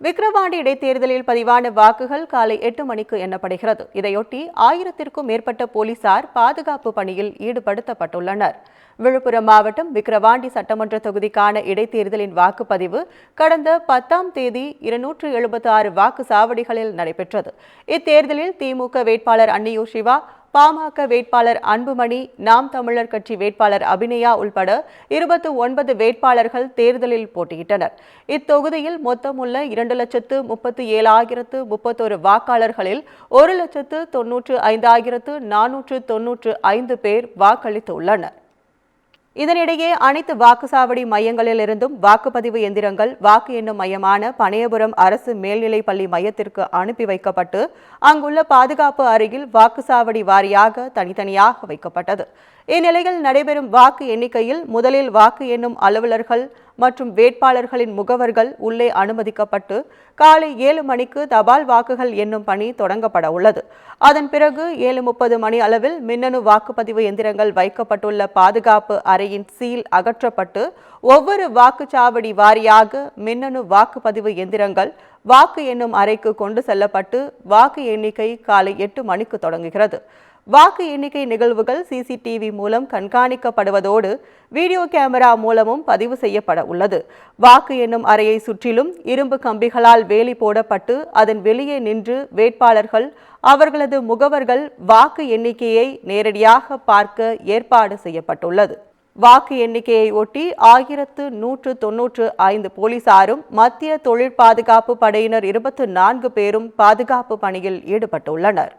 விக்கிரவாண்டி இடைத்தேர்தலில் பதிவான வாக்குகள் காலை 8 மணிக்கு எண்ணப்படுகிறது. இதையொட்டி 1000க்கும் மேற்பட்ட போலீசார் பாதுகாப்பு பணியில் ஈடுபடுத்தப்பட்டுள்ளனர். விழுப்புரம் மாவட்டம் விக்கிரவாண்டி சட்டமன்ற தொகுதிக்கான இடைத்தேர்தலின் வாக்குப்பதிவு கடந்த 10ஆம் தேதி 276 வாக்குச்சாவடிகளில் நடைபெற்றது. இத்தேர்தலில் திமுக வேட்பாளர் அன்னியூர் சிவா, பாமக வேட்பாளர் அன்புமணி, நாம் தமிழர் கட்சி வேட்பாளர் அபிநயா உள்பட 29 வேட்பாளர்கள் தேர்தலில் போட்டியிட்டனர். இத்தொகுதியில் மொத்தமுள்ள 2,37,031 வாக்காளர்களில் 1,95,495 பேர் வாக்களித்துள்ளனர். இதனிடையே அனைத்து வாக்குச்சாவடி மையங்களில் இருந்தும் வாக்குப்பதிவு எந்திரங்கள் வாக்கு எண்ணும் மையமான பனையபுரம் அரசு மேல்நிலைப்பள்ளி மையத்திற்கு அனுப்பி வைக்கப்பட்டு அங்குள்ள பாதுகாப்பு அறையில் வாக்குச்சாவடி வாரியாக தனித்தனியாக வைக்கப்பட்டது. இந்நிலையில் நடைபெறும் வாக்கு எண்ணிக்கையில் முதலில் வாக்கு எண்ணும் அலுவலர்கள் மற்றும் வேட்பாளர்களின் முகவர்கள் உள்ளே அனுமதிக்கப்பட்டு காலை 7 மணிக்கு தபால் வாக்குகள் எண்ணும் பணி தொடங்கப்பட உள்ளது. அதன் பிறகு 7:30 மணி அளவில் மின்னணு வாக்குப்பதிவு எந்திரங்கள் வைக்கப்பட்டுள்ள பாதுகாப்பு அறையின் சீல் அகற்றப்பட்டு ஒவ்வொரு வாக்குச்சாவடி வாரியாக மின்னணு வாக்குப்பதிவு எந்திரங்கள் வாக்கு எண்ணும் அறைக்கு கொண்டு செல்லப்பட்டு வாக்கு எண்ணிக்கை காலை 8 மணிக்கு தொடங்குகிறது. வாக்கு எண்ணிக்கை நிகழ்வுகள் சிசிடிவி மூலம் கண்காணிக்கப்படுவதோடு வீடியோ கேமரா மூலமும் பதிவு செய்யப்பட உள்ளது. வாக்கு எண்ணும் அறையை சுற்றிலும் இரும்பு கம்பிகளால் வேலி போடப்பட்டு அதன் வெளியே நின்று வேட்பாளர்கள் அவர்களது முகவர்கள் வாக்கு எண்ணிக்கையை நேரடியாக பார்க்க ஏற்பாடு செய்யப்பட்டுள்ளது. வாக்கு எண்ணிக்கையை ஒட்டி 1195 போலீசாரும் மத்திய தொழில் பாதுகாப்பு படையினர் 24 பேரும் பாதுகாப்பு பணியில் ஈடுபட்டுள்ளனர்.